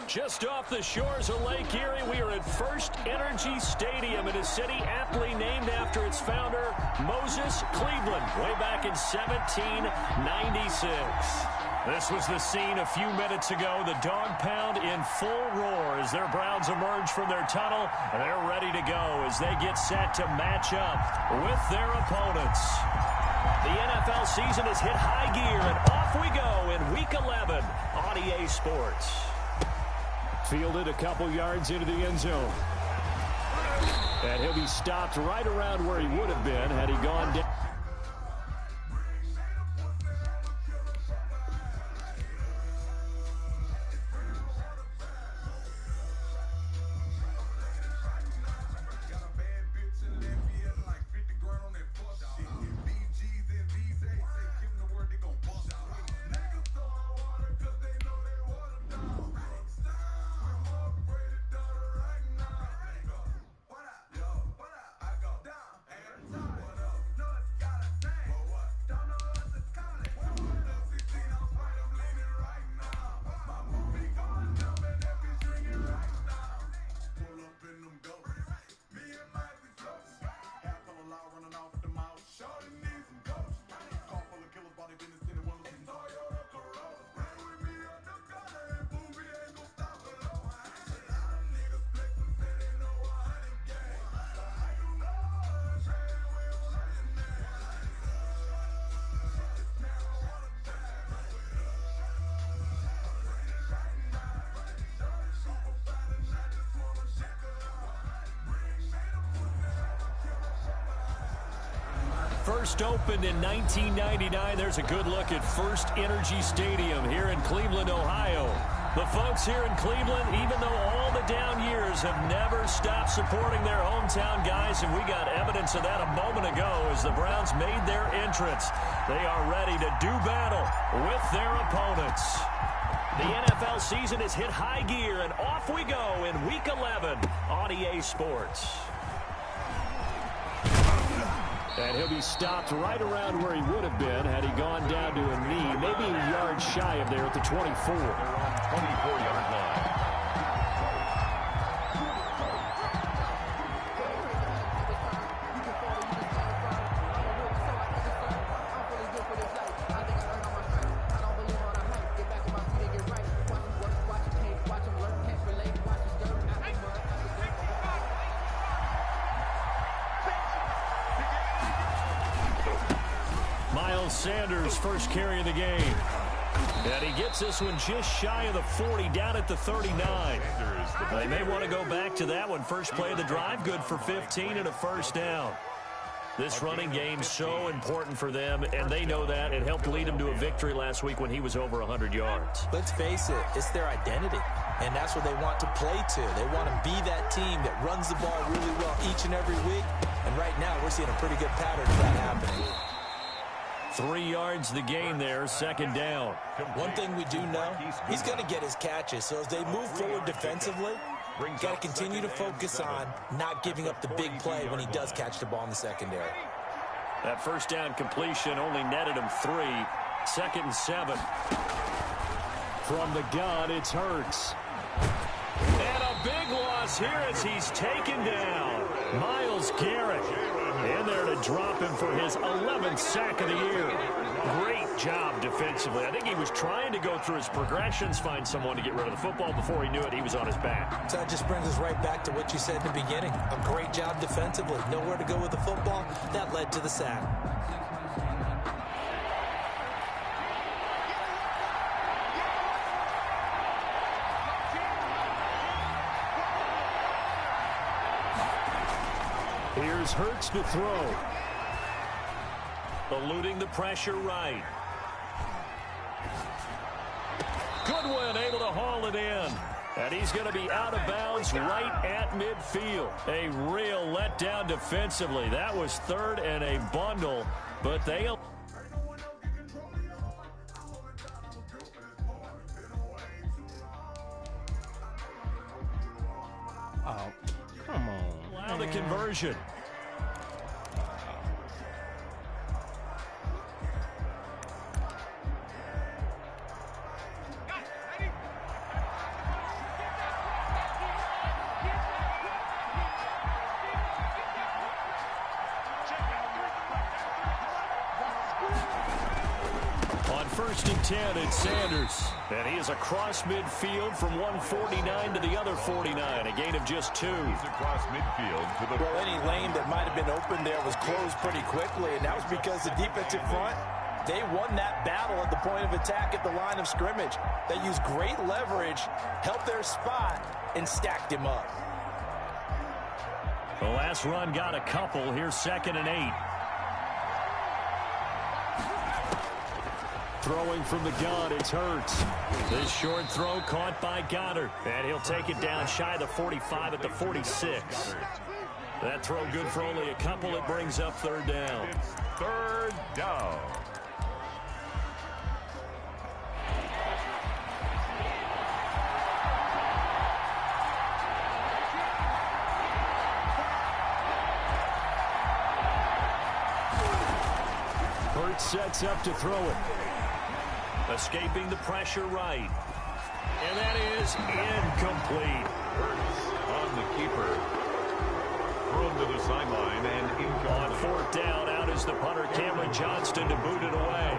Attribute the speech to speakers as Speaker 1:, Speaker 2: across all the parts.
Speaker 1: Just off the shores of Lake Erie, we are at First Energy Stadium in a city aptly named after its founder, Moses Cleveland, way back in 1796. This was the scene a few minutes ago. The dog pound in full roar as their Browns emerge from their tunnel. They're ready to go as they get set to match up with their opponents. The NFL season has hit high gear, and off we go in Week 11 on EA Sports. Fielded a couple yards into the end zone. And he'll be stopped right around where he would have been had he gone down. First opened in 1999. There's a good look at First Energy Stadium here in Cleveland, Ohio. The folks here in Cleveland, even though all the down years, have never stopped supporting their hometown guys, and we got evidence of that a moment ago as the Browns made their entrance. They are ready to do battle with their opponents. The NFL season has hit high gear, and off we go in Week 11 on EA Sports. And he'll be stopped right around where he would have been had he gone down to a knee, maybe a yard shy of there at the 24. They're on 24-yard line. Sanders' first carry of the game. And he gets this one just shy of the 40, down at the 39. They may want to go back to that one. First play of the drive, good for 15 and a first down. This running game's so important for them, and they know that. It helped lead them to a victory last week when he was over 100 yards.
Speaker 2: Let's face it, it's their identity, and that's what they want to play to. They want to be that team that runs the ball really well each and every week, and right now we're seeing a pretty good pattern of that happening.
Speaker 1: 3 yards the gain there, second down.
Speaker 2: One thing we do know, he's going to get his catches. So as they move forward defensively, got to continue to focus on not giving up the big play when he does catch the ball in the secondary.
Speaker 1: That first down completion only netted him 3. 2nd and 7. From the gun, it's Hurts. And a big loss here as he's taken down. Myles Garrett in there to drop him for his 11th sack of the year. Great job defensively. I think he was trying to go through his progressions, find someone to get rid of the football. Before he knew it, he was on his back.
Speaker 2: So that just brings us right back to what you said in the beginning. A great job defensively. Nowhere to go with the football. That led to the sack.
Speaker 1: Here's Hurts to throw. Eluding the pressure right. Goodwin able to haul it in. And he's going to be out of bounds right at midfield. A real letdown defensively. That was 3rd and a bundle, but they...
Speaker 3: Oh, come on.
Speaker 1: Allow the conversion. first and 10. It's Sanders. And he is across midfield from one 49 to the other 49. A gain of just 2.
Speaker 4: He's across midfield to the...
Speaker 2: Well, any lane that might have been open there was closed pretty quickly, and that was because the defensive front, they won that battle at the point of attack at the line of scrimmage. They used great leverage, helped their spot, and stacked him up.
Speaker 1: The last run got a couple. Here's 2nd and 8. Throwing from the gun, it's Hurts. This short throw caught by Goddard. And he'll take it down shy of the 45 at the 46. That throw good for only a couple. It brings up 3rd down.
Speaker 4: It's 3rd down.
Speaker 1: Hurts sets up to throw it. Escaping the pressure right. And that is incomplete.
Speaker 4: Hurts on the keeper. Thrown to the sideline and incomplete.
Speaker 1: On 4th down, out is the punter, Cameron Johnston, to boot it away.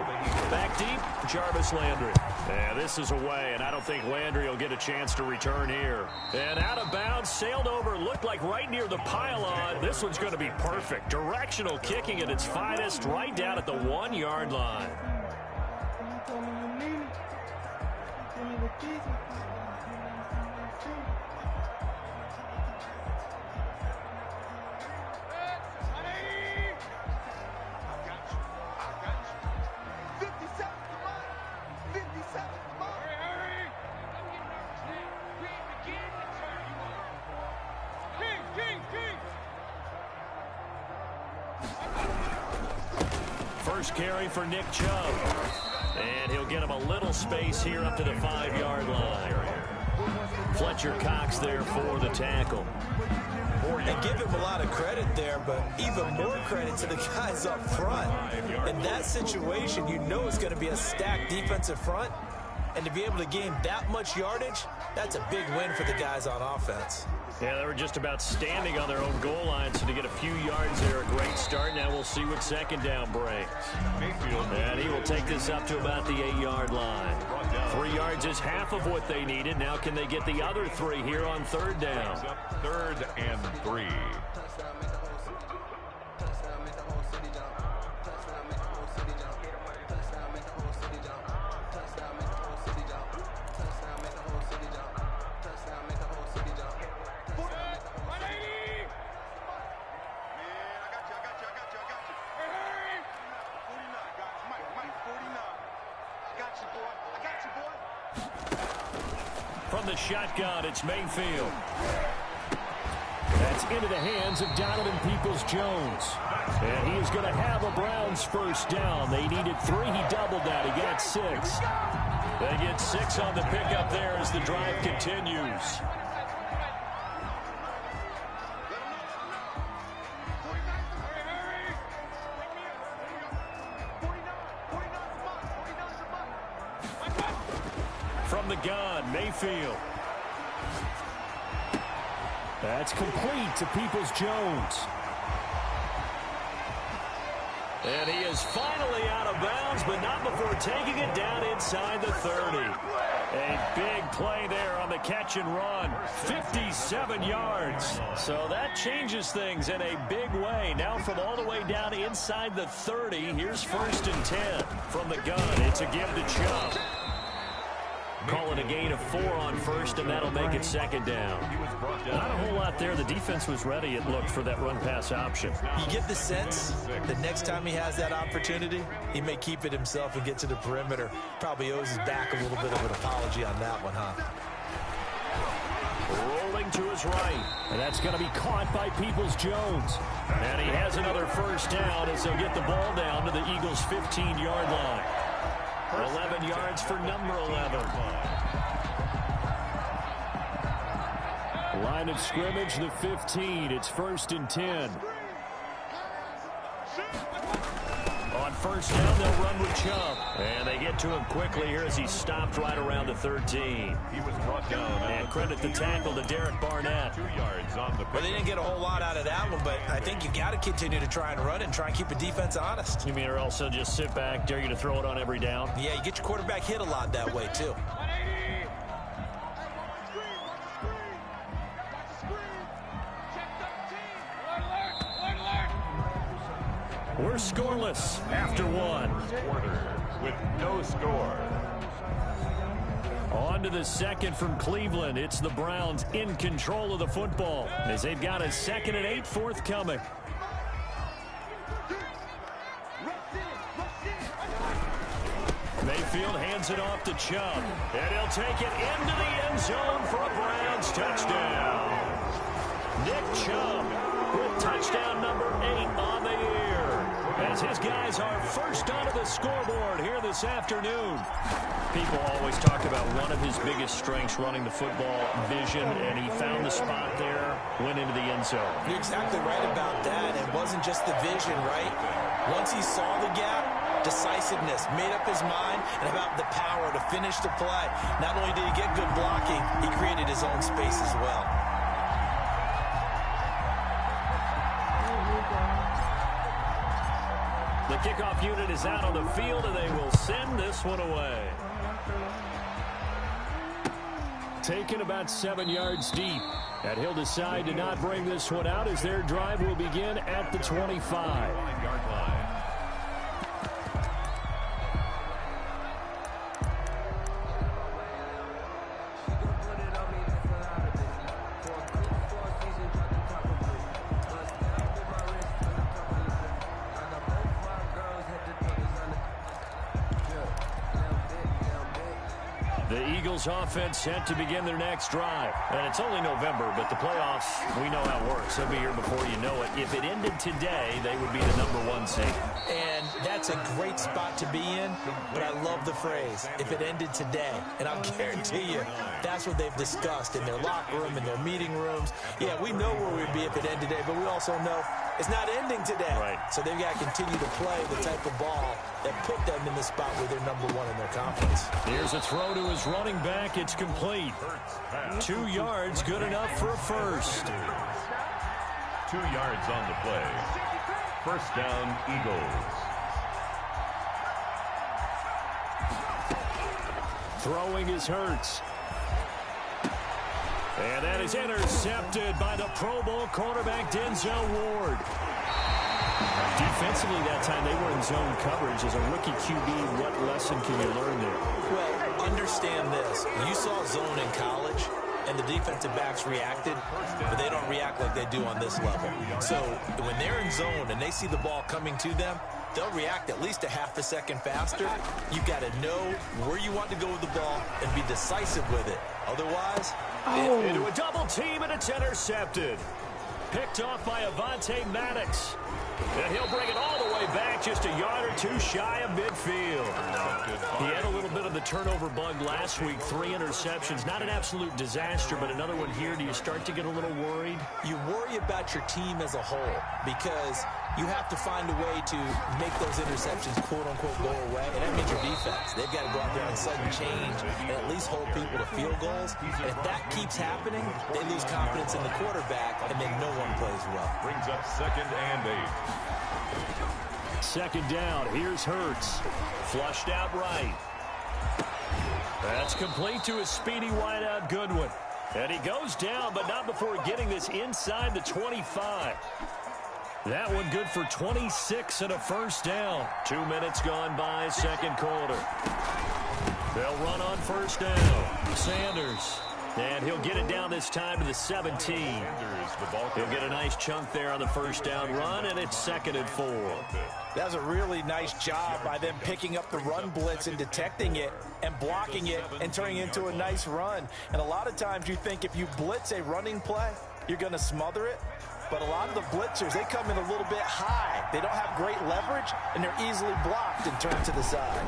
Speaker 1: Back deep, Jarvis Landry. Yeah, this is away, and I don't think Landry will get a chance to return here. And out of bounds, sailed over, looked like right near the pylon. This one's going to be perfect. Directional kicking at its finest, right down at the 1-yard line. First carry for Nick Chubb. And he'll get him a little space here up to the 5-yard line. Fletcher Cox there for the tackle.
Speaker 2: And give him a lot of credit there, but even more credit to the guys up front. In that situation, you know it's going to be a stacked defensive front. And to be able to gain that much yardage, that's a big win for the guys on offense.
Speaker 1: Yeah, they were just about standing on their own goal line, so to get a few yards there, a great start. Now we'll see what 2nd down brings. And he will take this up to about the 8-yard line. 3 yards is half of what they needed. Now can they get the other 3 here on 3rd down?
Speaker 4: 3rd and 3.
Speaker 1: From the shotgun, it's Mayfield. That's into the hands of Donovan Peoples-Jones. And he is going to have a Browns first down. They needed 3. He doubled that. He got 6. They get 6 on the pickup there as the drive continues. From the gun, Mayfield. That's complete to Peoples-Jones. And he is finally out of bounds, but not before taking it down inside the 30. A big play there on the catch and run. 57 yards. So that changes things in a big way. Now from all the way down inside the 30, here's 1st and 10. From the gun, it's a give to Chubb. Call it a gain of 4 on 1st, and that'll make it 2nd down. Not a whole lot there. The defense was ready, it looked, for that run-pass option.
Speaker 2: You get the sense that next time he has that opportunity, he may keep it himself and get to the perimeter. Probably owes his back a little bit of an apology on that one, huh?
Speaker 1: Rolling to his right. And that's going to be caught by Peoples-Jones. And he has another first down as they'll get the ball down to the Eagles' 15-yard line. 11 yards for number 11. Line of scrimmage, the 15. It's 1st and 10. On first down, they'll run with Chubb. And they get to him quickly here as he stopped right around the 13.
Speaker 4: He was brought down.
Speaker 1: And credit the tackle to Derek Barnett.
Speaker 4: 2 yards on the
Speaker 2: Well, they didn't get a whole lot out of that one, but I think you got to continue to try and run and try and keep the defense honest.
Speaker 1: You mean or also just sit back, dare you to throw it on every down?
Speaker 2: Yeah, you get your quarterback hit a lot that way, too.
Speaker 1: We're scoreless after one.
Speaker 4: quarter with no score.
Speaker 1: On to the second from Cleveland. It's the Browns in control of the football as they've got a 2nd and 8 forthcoming. Mayfield hands it off to Chubb, and he'll take it into the end zone for a Browns touchdown. Nick Chubb with touchdown number 8 on the year, as his guys are first onto the scoreboard here this afternoon. People always talk about one of his biggest strengths running the football, vision, and he found the spot there, went into the end zone.
Speaker 2: You're exactly right about that. It wasn't just the vision, right? Once he saw the gap, decisiveness, made up his mind, and about the power to finish the play. Not only did he get good blocking, he created his own space as well.
Speaker 1: The kickoff unit is out on the field, and they will send this one away. Taken about 7 yards deep. And he'll decide to not bring this one out as their drive will begin at the 25.
Speaker 4: 5-yard line.
Speaker 1: The Eagles offense set to begin their next drive. And it's only November, but the playoffs, we know how it works. They'll be here before you know it. If it ended today, they would be the #1 seed.
Speaker 2: And that's a great spot to be in, but I love the phrase, if it ended today. And I'll guarantee you, that's what they've discussed in their locker room, in their meeting rooms. Yeah, we know where we'd be if it ended today, but we also know it's not ending today.
Speaker 1: Right.
Speaker 2: So they've got to continue to play the type of ball that put them in the spot where they're #1 in their conference.
Speaker 1: Here's a throw to his running back. It's complete. 2 yards, good enough for a first.
Speaker 4: 2 yards on the play. First down, Eagles.
Speaker 1: Throwing is Hurts. And that is intercepted by the Pro Bowl cornerback Denzel Ward. Defensively that time, they were in zone coverage. As a rookie QB, what lesson can you learn there?
Speaker 2: Well, understand this. You saw zone in college, and the defensive backs reacted, but they don't react like they do on this level. So when they're in zone and they see the ball coming to them, they'll react at least a half a second faster. You've got to know where you want to go with the ball and be decisive with it. Otherwise,
Speaker 1: into a double team, and it's intercepted. Picked off by Avonte Maddox. And he'll bring it all the way back, just a yard or two shy of midfield. He had a little bit of the turnover bug last week, 3 interceptions. Not an absolute disaster, but another one here. Do you start to get a little worried?
Speaker 2: You worry about your team as a whole because you have to find a way to make those interceptions, quote-unquote, go away. And that means your defense. They've got to go out there and sudden change and at least hold people to field goals. And if that keeps happening, they lose confidence in the quarterback, and then no one plays well.
Speaker 4: Brings up 2nd and 8.
Speaker 1: 2nd down. Here's Hurts. Flushed out right. That's complete to his speedy wideout Goodwin. And he goes down, but not before getting this inside the 25. That one good for 26 and a first down. 2 minutes gone by, second quarter. They'll run on first down. Sanders. And he'll get it down this time to the 17. He'll get a nice chunk there on the first down run, and it's 2nd and 4.
Speaker 2: That was a really nice job by them picking up the run blitz and detecting it and blocking it and turning it into a nice run. And a lot of times you think if you blitz a running play, you're going to smother it. But a lot of the blitzers, they come in a little bit high. They don't have great leverage, and they're easily blocked and turned to the side.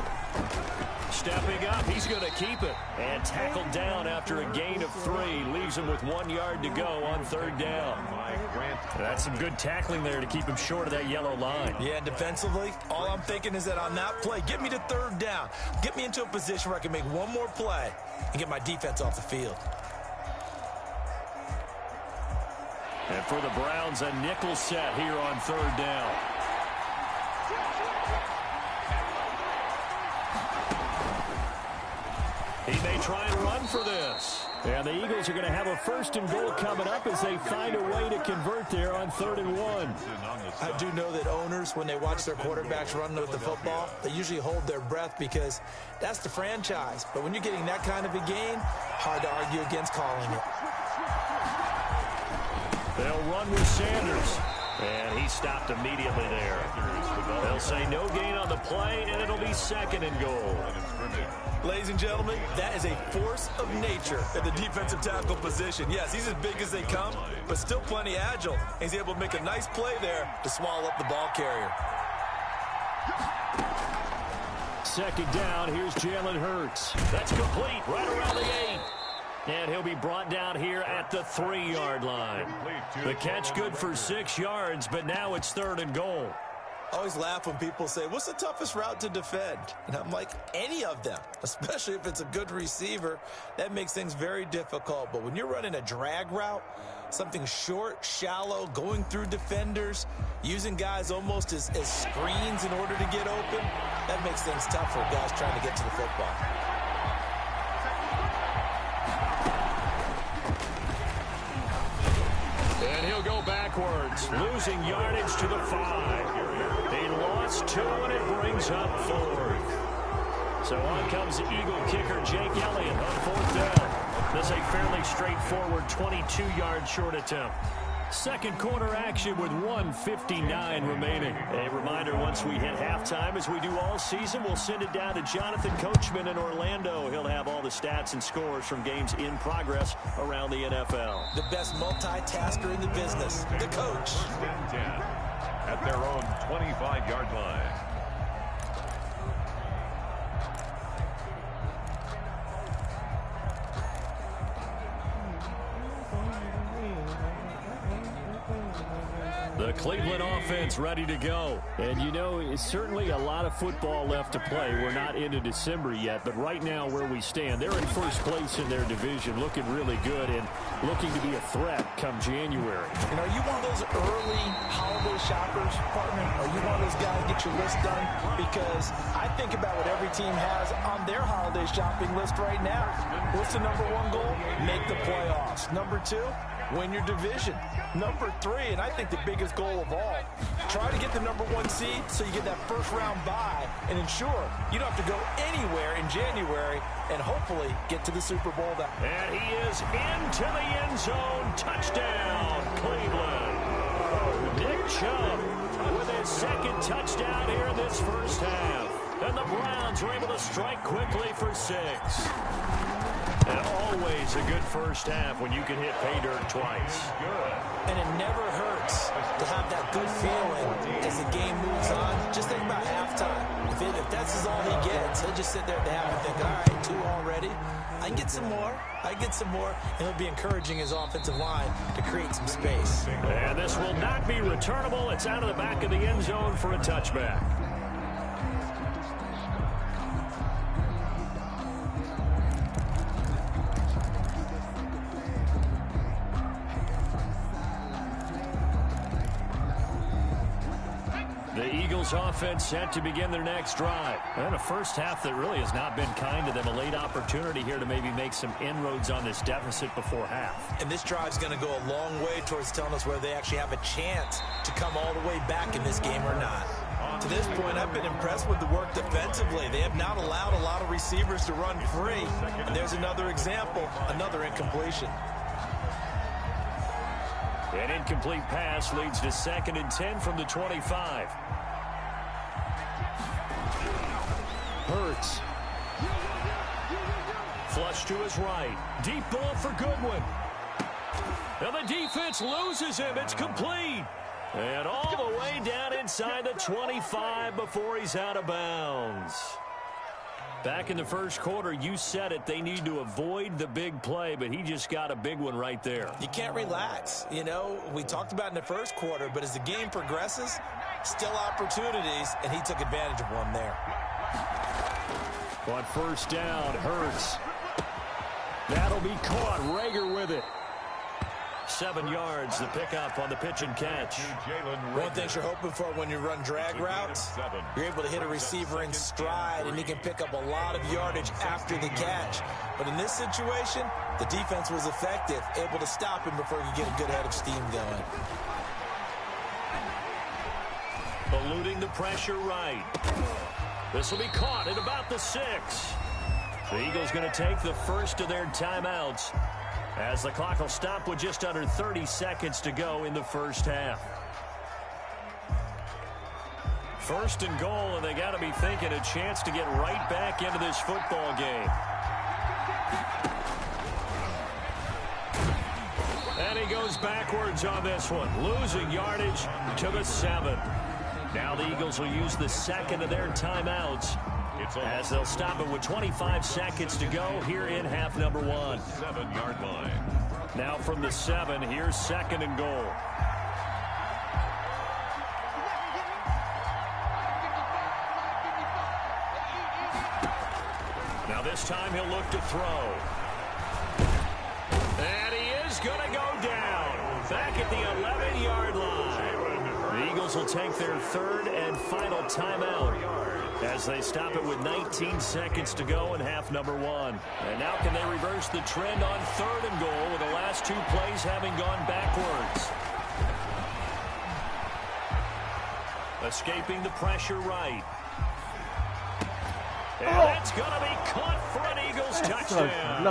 Speaker 1: Stepping up, he's going to keep it. And tackled down after a gain of 3. Leaves him with 1 yard to go on 3rd down. That's some good tackling there to keep him short of that yellow line.
Speaker 2: Yeah, defensively, all I'm thinking is that on that play, get me to 3rd down. Get me into a position where I can make one more play and get my defense off the field.
Speaker 1: And for the Browns, a nickel set here on 3rd down. He may try and run for this. And the Eagles are going to have a 1st and goal coming up as they find a way to convert there on 3rd and 1.
Speaker 2: I do know that owners, when they watch their quarterbacks run with the football, they usually hold their breath because that's the franchise. But when you're getting that kind of a gain, hard to argue against calling it.
Speaker 1: They'll run with Sanders. And he stopped immediately there. They'll say no gain on the play, and it'll be 2nd and goal.
Speaker 2: Ladies and gentlemen, that is a force of nature in the defensive tackle position. Yes, he's as big as they come, but still plenty agile. He's able to make a nice play there to swallow up the ball carrier.
Speaker 1: 2nd down, here's Jalen Hurts. That's complete, right around the 8. And he'll be brought down here at the 3-yard line. The catch good for 6 yards, but now it's 3rd and goal.
Speaker 2: I always laugh when people say, what's the toughest route to defend? And I'm like, any of them, especially if it's a good receiver. That makes things very difficult. But when you're running a drag route, something short, shallow, going through defenders, using guys almost as screens in order to get open, that makes things tough for guys trying to get to the football.
Speaker 1: And he'll go backwards, losing yardage to the 5. He lost 2, and it brings up 4th. So on comes the Eagle kicker, Jake Elliott, on 4th down. This is a fairly straightforward 22-yard short attempt. 2nd quarter action with 1:59 remaining. A reminder, once we hit halftime, as we do all season, we'll send it down to Jonathan Coachman in Orlando. He'll have all the stats and scores from games in progress around the NFL.
Speaker 2: The best multitasker in the business, the coach.
Speaker 4: At their own 25-yard line.
Speaker 1: The Cleveland offense ready to go. And, you know, it's certainly a lot of football left to play. We're not into December yet, but right now where we stand, they're in 1st place in their division, looking really good and looking to be a threat come January.
Speaker 2: And are you one of those early holiday shoppers, partner? Are you one of those guys get your list done? Because I think about what every team has on their holiday shopping list right now. What's the number 1 goal? Make the playoffs. Number 2? Win your division. Number 3, and I think the biggest goal of all, try to get the number 1 seed so you get that 1st round bye and ensure you don't have to go anywhere in January and hopefully get to the Super Bowl.
Speaker 1: And he is into the end zone. Touchdown, Cleveland. Nick Chubb with his 2nd touchdown here in this 1st half. And the Browns are able to strike quickly for 6. And always a good 1st half when you can hit pay dirt twice.
Speaker 2: And it never hurts to have that good feeling as the game moves on. Just think about halftime. If that's all he gets, he'll just sit there at the half and think, all right, 2 already. I can get some more. I can get some more. And he'll be encouraging his offensive line to create some space.
Speaker 1: And this will not be returnable. It's out of the back of the end zone for a touchback. The Eagles offense set to begin their next drive. And a 1st half that really has not been kind to them. A late opportunity here to maybe make some inroads on this deficit before half.
Speaker 2: And this drive's going to go a long way towards telling us whether they actually have a chance to come all the way back in this game or not. To this point, I've been impressed with the work defensively. They have not allowed a lot of receivers to run free. And there's another example, another incompletion.
Speaker 1: An incomplete pass leads to 2nd and 10 from the 25. Hurts. Flush to his right. Deep ball for Goodwin. And the defense loses him. It's complete. And all the way down inside the 25 before he's out of bounds. Back in the first quarter, you said it. They need to avoid the big play, but he just got a big one right there.
Speaker 2: You can't relax. You know, we talked about in the first quarter, but as the game progresses, still opportunities, and he took advantage of one there.
Speaker 1: On first down, Hurts. That'll be caught. Rager with it. 7 yards, the pickup on the pitch and catch.
Speaker 2: One thing you're hoping for when you run drag routes, you're able to hit a receiver in stride, and he can pick up a lot of yardage after the catch. But in this situation, the defense was effective, able to stop him before he could get a good head of steam going.
Speaker 1: Eluding the pressure right. This will be caught at about the 6. The Eagles going to take the first of their timeouts, as the clock will stop with just under 30 seconds to go in the first half. First and goal, and they got to be thinking a chance to get right back into this football game. And he goes backwards on this one, losing yardage to the 7. Now the Eagles will use the second of their timeouts, as they'll stop it with 25 seconds to go here in half number 1.
Speaker 4: 7-yard line.
Speaker 1: Now from the 7, here's second and goal. Now this time he'll look to throw. And he is going to go down. Back at the 11-yard line. The Eagles will take their third and final timeout, as they stop it with 19 seconds to go in half number 1. And now can they reverse the trend on third and goal, with the last 2 plays having gone backwards. Escaping the pressure right. And that's going to be caught for an Eagles touchdown.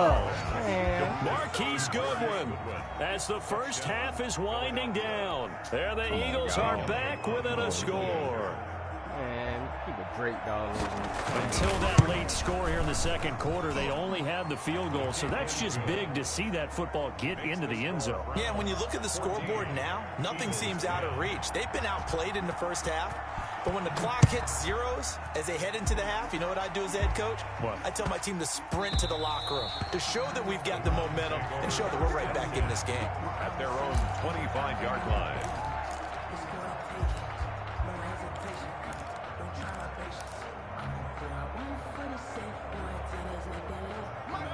Speaker 1: Marquise Goodwin, as the first half is winding down. There the Eagles are back within a score.
Speaker 3: Man, keep a great dog.
Speaker 1: Until that late score here in the second quarter, they only had the field goal, so that's just big to see that football get into the end zone.
Speaker 2: Yeah, when you look at the scoreboard now, nothing seems out of reach. They've been outplayed in the first half, but when the clock hits zeros as they head into the half, you know what I do as a head coach?
Speaker 1: What?
Speaker 2: I tell my team to sprint to the locker room to show that we've got the momentum and show that we're right back in this game.
Speaker 4: At their own 25-yard line.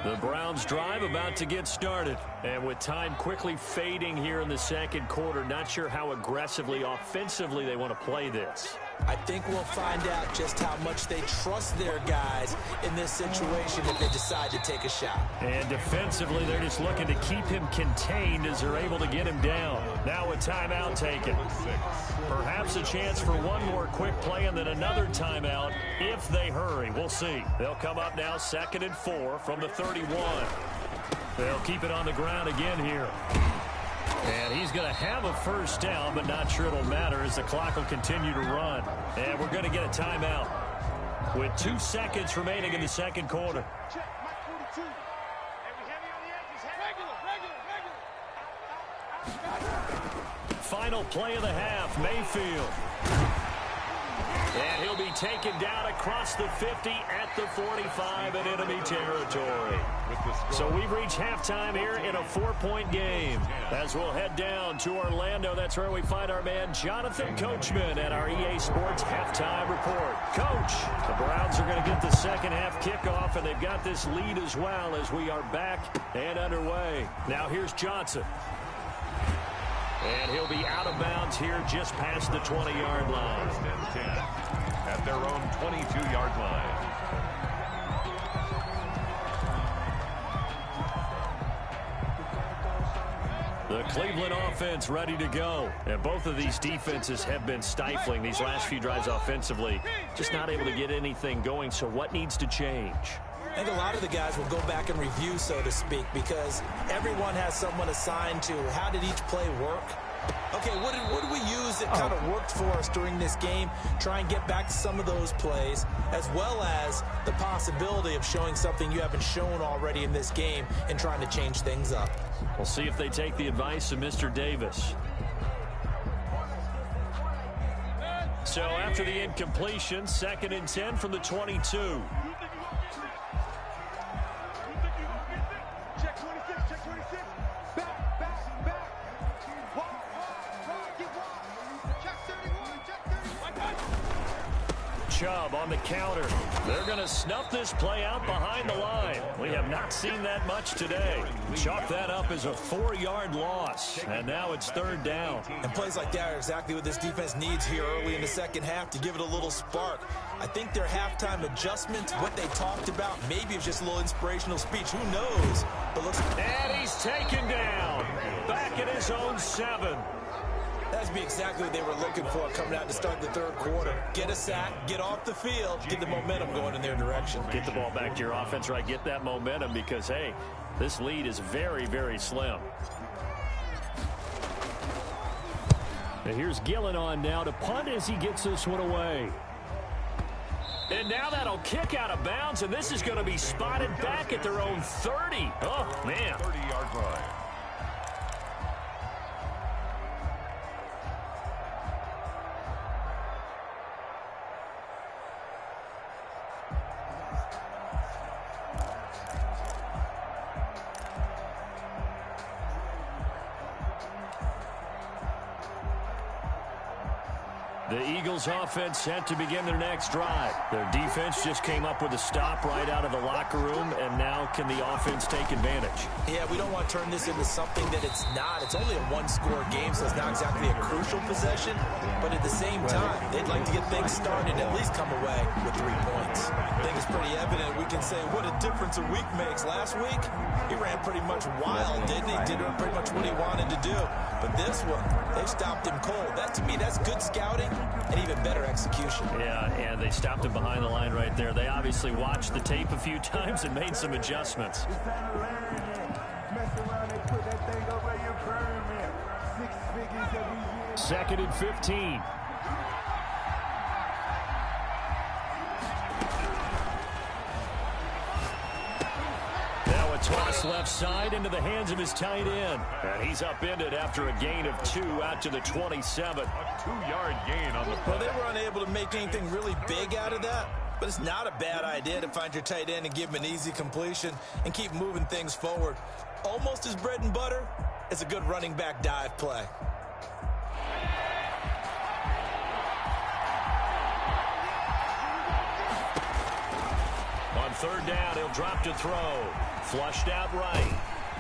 Speaker 1: The Browns drive about to get started. And with time quickly fading here in the second quarter, not sure how aggressively, offensively they want to play this.
Speaker 2: I think we'll find out just how much they trust their guys in this situation if they decide to take a shot.
Speaker 1: And defensively, they're just looking to keep him contained as they're able to get him down. Now a timeout taken. Perhaps a chance for one more quick play and then another timeout if they hurry. We'll see. They'll come up now 2nd and 4 from the 31. They'll keep it on the ground again here. And he's going to have a first down, but not sure it'll matter as the clock will continue to run. And we're going to get a timeout with 2 seconds remaining in the second quarter. Final play of the half, Mayfield. And he'll be taken down across the 50 at the 45 in enemy territory. So we've reached halftime here in a 4-point game. As we'll head down to Orlando, that's where we find our man Jonathan Coachman at our EA Sports Halftime Report. Coach, the Browns are going to get the second half kickoff, and they've got this lead as well as we are back and underway. Now here's Johnson. And he'll be out of bounds here just past the 20-yard line.
Speaker 4: At their own 22-yard line.
Speaker 1: The Cleveland offense ready to go. And both of these defenses have been stifling these last few drives offensively. Just not able to get anything going. So what needs to change?
Speaker 2: I think a lot of the guys will go back and review, so to speak, because everyone has someone assigned to how did each play work. Okay, what did we use that kind of worked for us during this game? Try and get back to some of those plays, as well as the possibility of showing something you haven't shown already in this game and trying to change things up.
Speaker 1: We'll see if they take the advice of Mr. Davis. So after the incompletion, 2nd and 10 from the 22. Chubb on the counter. They're going to snuff this play out behind the line. We have not seen that much today. Chalk that up as a 4-yard loss. And now it's 3rd down.
Speaker 2: And plays like that are exactly what this defense needs here early in the second half to give it a little spark. I think their halftime adjustment, what they talked about, maybe it's just a little inspirational speech. Who knows? But looks.
Speaker 1: And he's taken down. Back at his own 7.
Speaker 2: That'd be exactly what they were looking for coming out to start the 3rd quarter. Get a sack, get off the field, get the momentum going in their direction.
Speaker 1: Get the ball back to your offense, right? Get that momentum because, hey, this lead is very, very slim. And here's Gillen on now to punt as he gets this one away. And now that'll kick out of bounds, and this is going to be spotted back at their own 30. Oh, man.
Speaker 4: 30-yard line.
Speaker 1: The Eagles offense set to begin their next drive. Their defense just came up with a stop right out of the locker room, and now can the offense take advantage?
Speaker 2: Yeah, we don't want to turn this into something that it's not. It's only a 1-score game, so it's not exactly a crucial possession. But at the same time, they'd like to get things started, at least come away with 3 points. I think it's pretty evident. We can say what a difference a week makes. Last week, he ran pretty much wild, didn't he? Did pretty much what he wanted to do. But this one, they stopped him cold. That, to me, that's good scouting and even better execution.
Speaker 1: Yeah, and they stopped him behind the line right there. They obviously watched the tape a few times and made some adjustments. 2nd and 15. Now a toss left side into the hands of his tight end. And he's upended after a gain of 2 out to the 27.
Speaker 4: A 2-yard gain on the play.
Speaker 2: Well, they were unable to make anything really big out of that. But it's not a bad idea to find your tight end and give him an easy completion and keep moving things forward. Almost his bread and butter is a good running back dive play. On 3rd down, he'll drop to throw. Flushed out right.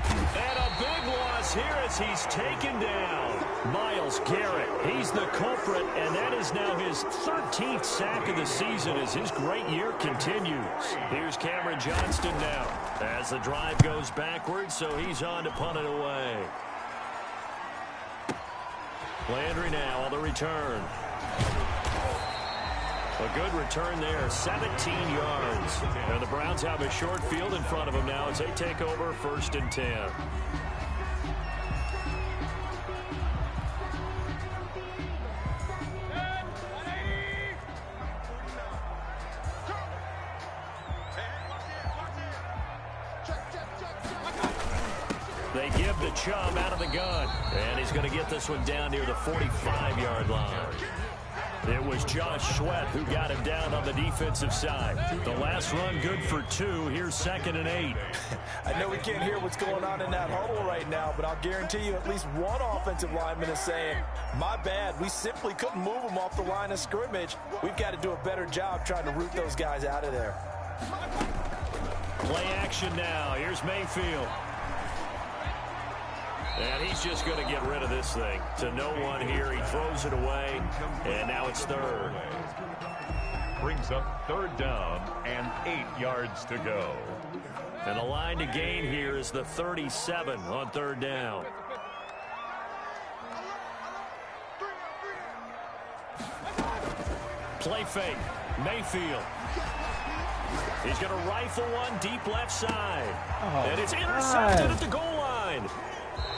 Speaker 2: And a big loss here as he's taken down. Myles Garrett, he's the culprit, and that is now his 13th sack of the season as his great year continues. Here's Cameron Johnston now as the drive goes backwards, so he's on to punt it away. Landry now on the return. A good return there, 17 yards. And the Browns have a short field in front of them now as they take over 1st and 10. They give the Chubb out of the gun. And he's going to get this one down near the 45-yard line. It was Josh Sweat who got him down on the defensive side. The last run good for 2. Here's 2nd and 8. I know we can't hear what's going on in that huddle right now, but I'll guarantee you at least one offensive lineman is saying, my bad, we simply couldn't move them off the line of scrimmage. We've got to do a better job trying to root those guys out of there.
Speaker 1: Play action now. Here's Mayfield. And he's just going to get rid of this thing. To no one here. He throws it away. And now it's 3rd.
Speaker 4: Brings up 3rd down and 8 yards to go.
Speaker 1: And the line to gain here is the 37 on 3rd down. Play fake. Mayfield. He's going to rifle one deep left side. And it's intercepted at the goal line.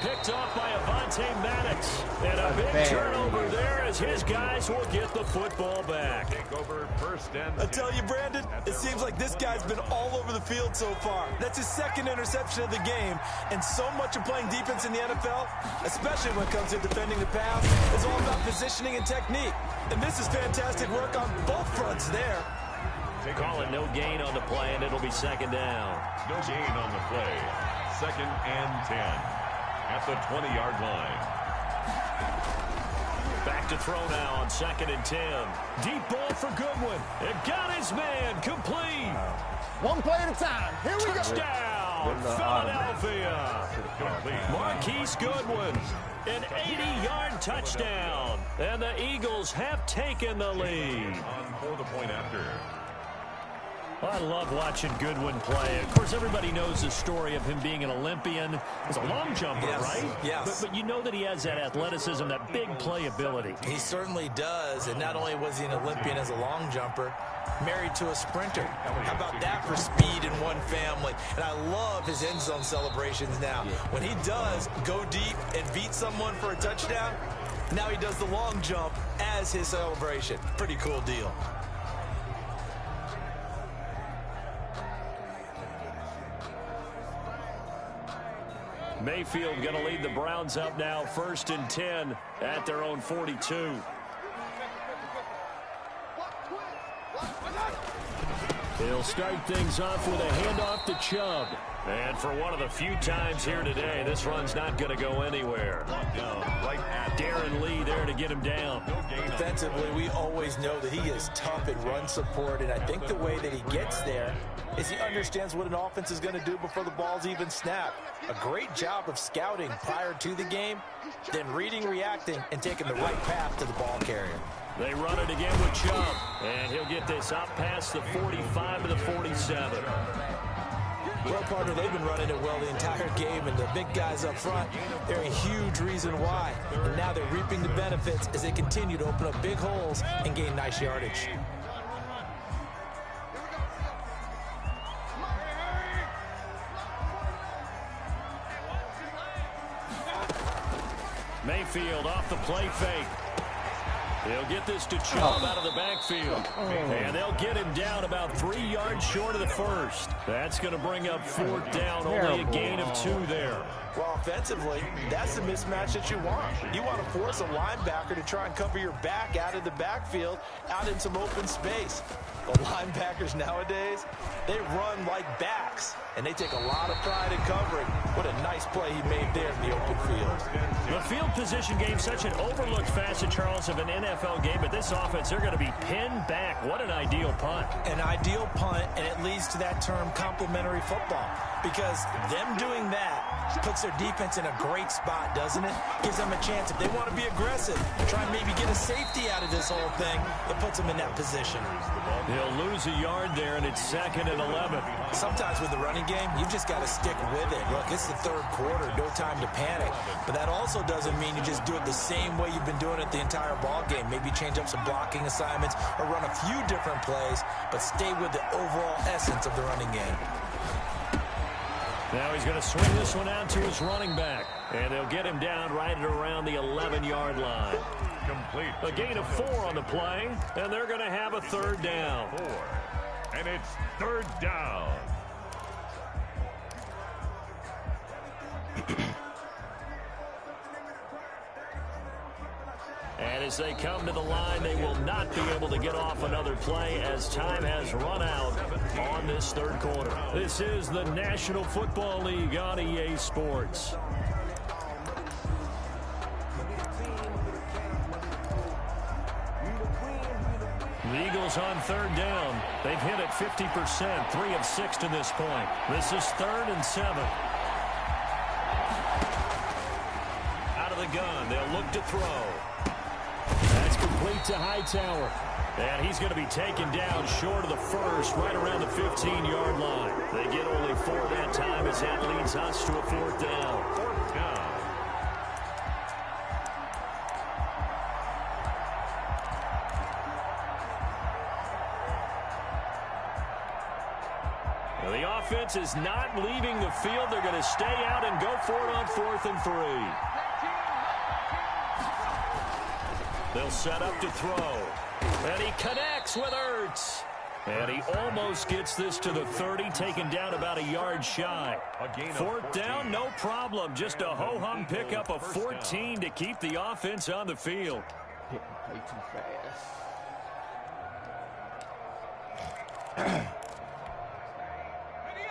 Speaker 1: Picked off by Avonte Maddox. And a big turnover there as his guys will get the football back.
Speaker 4: Take over 1st and 10.
Speaker 2: I tell you, Brandon, it seems like this guy's been all over the field so far. That's his 2nd interception of the game. And so much of playing defense in the NFL, especially when it comes to defending the pass, is all about positioning and technique. And this is fantastic work on both fronts there.
Speaker 1: Call it no gain on the play, and it'll be 2nd down.
Speaker 4: No gain on the play. 2nd and 10. At the 20-yard line.
Speaker 1: Back to throw now on 2nd and 10. Deep ball for Goodwin.
Speaker 5: One play at a time. Here we go.
Speaker 1: Touchdown, Philadelphia. Marquise Goodwin, an 80-yard touchdown. And the Eagles have taken the lead.
Speaker 4: For the point after.
Speaker 1: I love watching Goodwin play. Of course, everybody knows the story of him being an Olympian. He's a long jumper, right?
Speaker 2: Yes.
Speaker 1: But you know that he has that athleticism, that big playability.
Speaker 2: He certainly does. And not only was he an Olympian as a long jumper, married to a sprinter. How about that for speed in one family? And I love his end zone celebrations now. When he does go deep and beat someone for a touchdown, now he does the long jump as his celebration. Pretty cool deal.
Speaker 1: Mayfield going to lead the Browns up now, 1st and 10 at their own 42. He'll start things off with a handoff to Chubb. And for one of the few times here today, this run's not going to go anywhere. Darren Lee there to get him down.
Speaker 2: Defensively, we always know that he is tough in run support, and I think the way that he gets there is he understands what an offense is going to do before the ball's even snapped. A great job of scouting prior to the game, then reading, reacting, and taking the right path to the ball carrier.
Speaker 1: They run it again with Chubb, and he'll get this out past the 45 to the 47.
Speaker 2: Well, partner, they've been running it well the entire game, and the big guys up front, they're a huge reason why. And now they're reaping the benefits as they continue to open up big holes and gain nice yardage.
Speaker 1: Mayfield off the play fake. He'll get this to Chubb out of the backfield. And they'll get him down about 3 yards short of the first. That's going to bring up 4th down, only a gain of 2 there.
Speaker 2: Well, offensively, that's the mismatch that you want. You want to force a linebacker to try and cover your back out of the backfield, out in some open space. The linebackers nowadays, they run like backs, and they take a lot of pride in covering. What a nice play he made there in the open field.
Speaker 1: The field position game, such an overlooked facet, Charles, of an NFL game, but this offense, they're going to be pinned back. What an ideal punt.
Speaker 2: An ideal punt, and it leads to that term complementary football, because them doing that puts their defense in a great spot, doesn't it? Gives them a chance. If they want to be aggressive, try and maybe get a safety out of this whole thing, it puts them in that position.
Speaker 1: He'll lose a yard there, and it's 2nd and 11.
Speaker 2: Sometimes with the running game, you just got to stick with it. Look, it's the 3rd quarter, no time to panic. But that also doesn't mean you just do it the same way you've been doing it the entire ball game. Maybe change up some blocking assignments or run a few different plays, but stay with the overall essence of the running game.
Speaker 1: Now he's going to swing this one out to his running back, and they'll get him down right at around the 11-yard line.
Speaker 4: Complete.
Speaker 1: A gain of 4 on the play, and they're going to have a 3rd down.
Speaker 4: 4. And it's 3rd down.
Speaker 1: And as they come to the line, they will not be able to get off another play as time has run out on this 3rd quarter. This is the National Football League on EA Sports. The Eagles on 3rd down. They've hit it 50%, 3 of 6 to this point. This is 3rd and 7. Out of the gun, they'll look to throw. That's complete to Hightower. And he's going to be taken down short of the first, right around the 15-yard line. They get only 4 that time as that leads us to a 4th down.
Speaker 4: 4th down.
Speaker 1: Well, the offense is not leaving the field. They're going to stay out and go for it on 4th and 3. They'll set up to throw. And he connects with Ertz. And he almost gets this to the 30, taken down about a yard shy. 4th down, no problem. Just a ho-hum pickup of 14 to keep the offense on the field.
Speaker 3: Play too fast.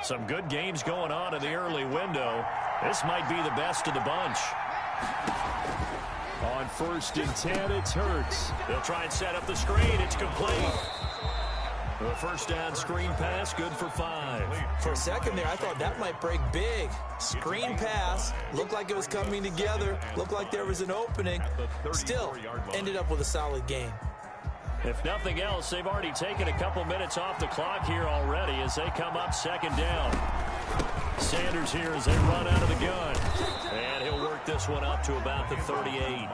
Speaker 1: Some good games going on in the early window. This might be the best of the bunch. On 1st and 10, it's Hurts. They'll try and set up the screen. It's complete. The first down screen pass, good for 5.
Speaker 2: For a second there, I thought that might break big. Screen pass, looked like it was coming together, looked like there was an opening. Still, ended up with a solid gain.
Speaker 1: If nothing else, they've already taken a couple minutes off the clock here already as they come up second down. Sanders here as they run out of the gun. And he'll work this one up to about the 38.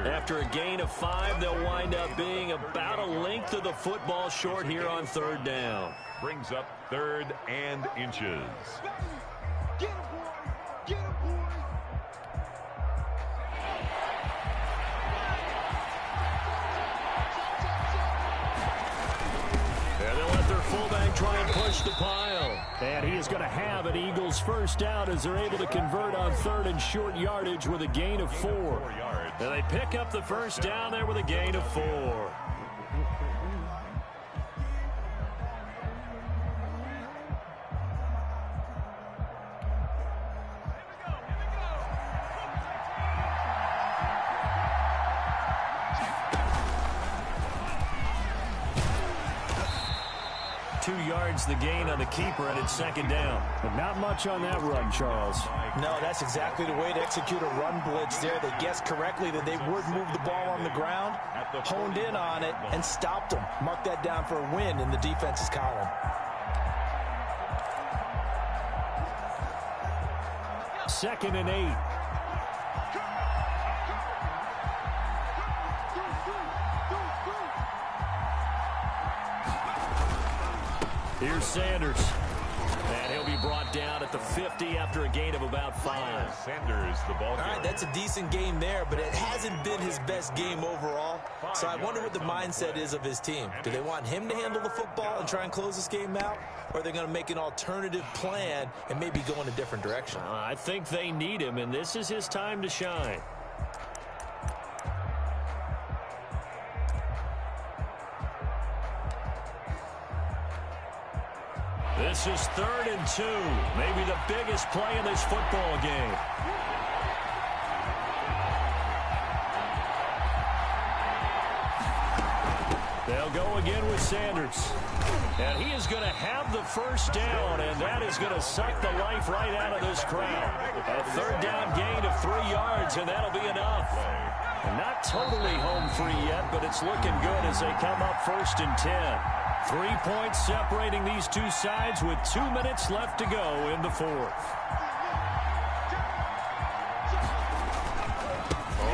Speaker 1: After a gain of 5, they'll wind up being about a length of the football short here on third down.
Speaker 4: Brings up 3rd and inches.
Speaker 1: Fullback try and push the pile. And he is going to have an Eagles first down as they're able to convert on 3rd and short yardage with a gain of 4. And they pick up the first down there with a gain of 4. The gain on the keeper, and it's second down. But not much on that run, Charles.
Speaker 2: No, that's exactly the way to execute a run blitz there. They guessed correctly that they would move the ball on the ground, honed in on it, and stopped them. Mark that down for a win in the defense's column.
Speaker 1: Second and 8. Here's Sanders. And he'll be brought down at the 50 after a gain of about 5.
Speaker 4: Sanders, the ball.
Speaker 2: All right, that's a decent game there, but it hasn't been his best game overall. So I wonder what the mindset is of his team. Do they want him to handle the football and try and close this game out? Or are they going to make an alternative plan and maybe go in a different direction?
Speaker 1: I think they need him, and this is his time to shine. This is 3rd and 2. Maybe the biggest play in this football game. They'll go again with Sanders. And he is going to have the first down, and that is going to suck the life right out of this crowd. A 3rd down gain of 3 yards, and that'll be enough. Not totally home free yet, but it's looking good as they come up 1st and 10. 3 points separating these two sides with 2 minutes left to go in the 4th.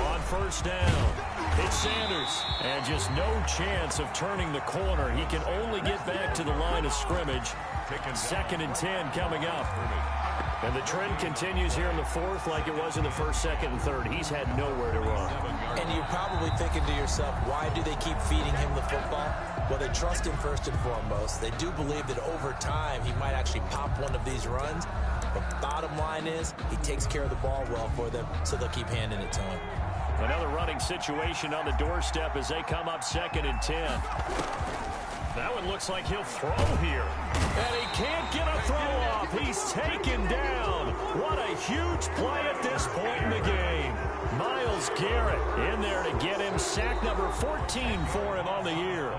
Speaker 1: On first down, it's Sanders. And just no chance of turning the corner. He can only get back to the line of scrimmage. 2nd and 10 coming up. And the trend continues here in the 4th like it was in the 1st, 2nd, and 3rd. He's had nowhere to run.
Speaker 2: And you're probably thinking to yourself, why do they keep feeding him the football? Well, they trust him first and foremost. They do believe that over time he might actually pop one of these runs. But bottom line is he takes care of the ball well for them, so they'll keep handing it to him.
Speaker 1: Another running situation on the doorstep as they come up 2nd and 10. That one looks like he'll throw here. And he can't get a throw off. He's taken down. What a huge play at this point in the game. Myles Garrett in there to get him. Sack number 14 for him on the year.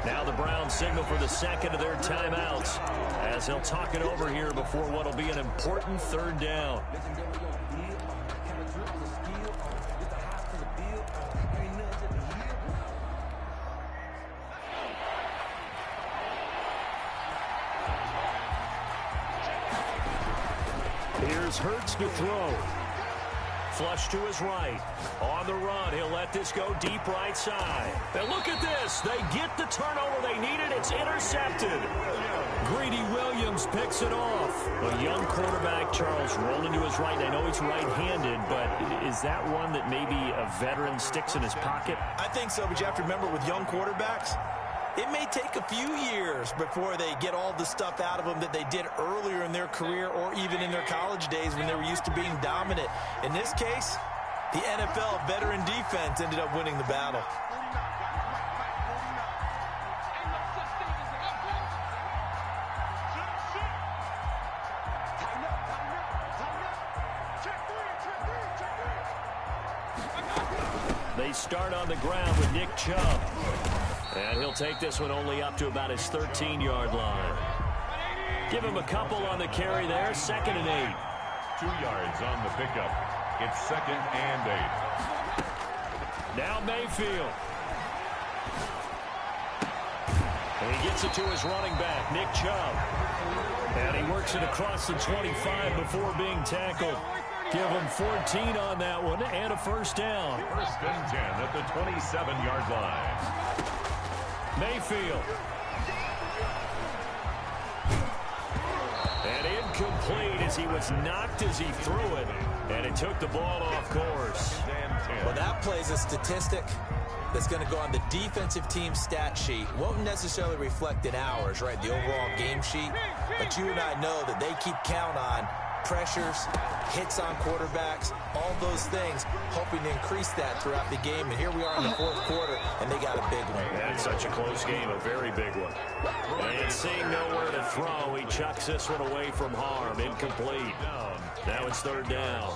Speaker 1: Now the Browns signal for the second of their timeouts as they'll talk it over here before what will be an important 3rd down. Here's Hurts to throw. Flush to his right. On the run, he'll let this go deep right side. And look at this. They get the turnover they needed. It's intercepted. Greedy Williams picks it off. A young quarterback, Charles, rolling to his right. I know he's right-handed, but is that one that maybe a veteran sticks in his pocket?
Speaker 2: I think so, but you have to remember with young quarterbacks, it may take a few years before they get all the stuff out of them that they did earlier in their career or even in their college days when they were used to being dominant. In this case, the NFL veteran defense ended up winning the battle.
Speaker 1: They start on the ground with Nick Chubb. And he'll take this one only up to about his 13-yard line. Give him a couple on the carry there. 2nd and 8.
Speaker 4: 2 yards on the pickup. It's 2nd and 8.
Speaker 1: Now Mayfield. And he gets it to his running back, Nick Chubb. And he works it across the 25 before being tackled. Give him 14 on that one and a first down.
Speaker 4: 1st and 10 at the 27-yard line.
Speaker 1: Mayfield. And incomplete as he was knocked as he threw it. And it took the ball off course.
Speaker 2: Well, that plays a statistic that's going to go on the defensive team stat sheet. Won't necessarily reflect in ours, right, the overall game sheet. But you and I know that they keep count on pressures, hits on quarterbacks, all those things, hoping to increase that throughout the game. And here we are in the 4th quarter, and they got a big one.
Speaker 1: That's such a close game, a very big one. And seeing nowhere to throw, he chucks this one away from harm. Incomplete. Now it's 3rd down.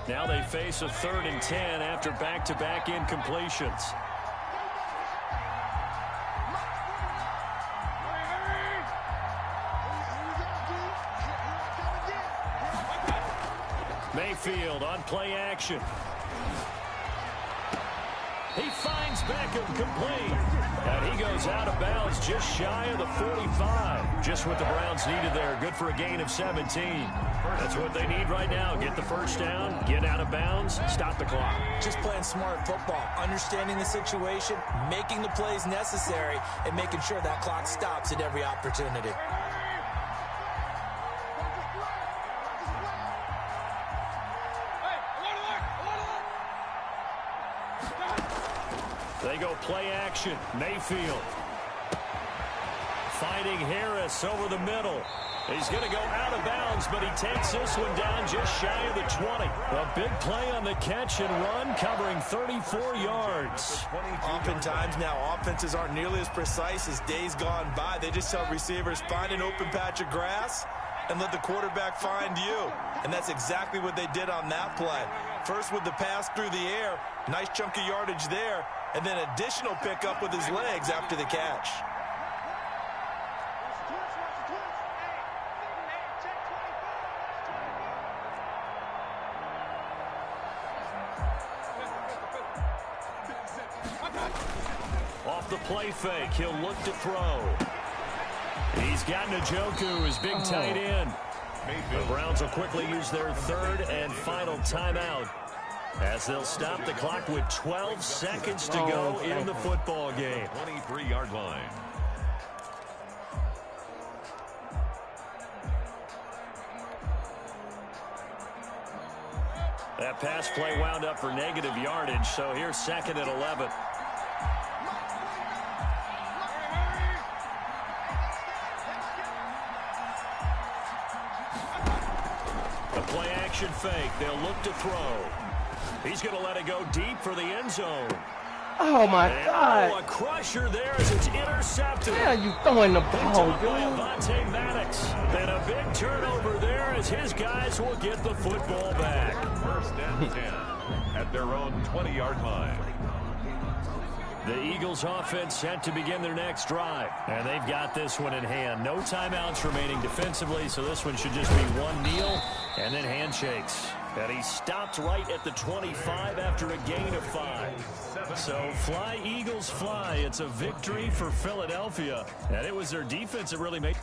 Speaker 1: Now they face a 3rd and 10 after back-to-back incompletions. Mayfield on play action. He finds Beckham complete. And he goes out of bounds just shy of the 45. Just what the Browns needed there. Good for a gain of 17. That's what they need right now. Get the first down, get out of bounds, stop the clock.
Speaker 2: Just playing smart football, understanding the situation, making the plays necessary, and making sure that clock stops at every opportunity.
Speaker 1: They go play action. Mayfield finding Harris over the middle. He's going to go out of bounds, but he takes this one down just shy of the 20. A big play on the catch and run, covering 34 yards.
Speaker 2: Oftentimes now, offenses aren't nearly as precise as days gone by. They just tell receivers, find an open patch of grass and let the quarterback find you. And that's exactly what they did on that play. First with the pass through the air, nice chunk of yardage there, and then additional pickup with his legs after the catch.
Speaker 1: Off the play fake, he'll look to throw. He's got Njoku, his big tight end. The Browns will quickly use their 3rd and final timeout as they'll stop the clock with 12 seconds to go in the football game.
Speaker 4: 23-yard line.
Speaker 1: That pass play wound up for negative yardage, so here's 2nd and 11. A play action fake. They'll look to throw. He's going to let it go deep for the end zone.
Speaker 3: Oh, my God.
Speaker 1: Oh, a crusher there as it's intercepted.
Speaker 3: Yeah, you throwing the ball, dude.
Speaker 1: Avonte Maddox. And a big turnover there as his guys will get the football back.
Speaker 4: 1st and 10 at their own 20-yard line.
Speaker 1: The Eagles offense set to begin their next drive. And they've got this one in hand. No timeouts remaining defensively, so this one should just be one kneel and then handshakes. And he stopped right at the 25 after a gain of 5. So fly, Eagles, fly. It's a victory for Philadelphia. And it was their defense that really made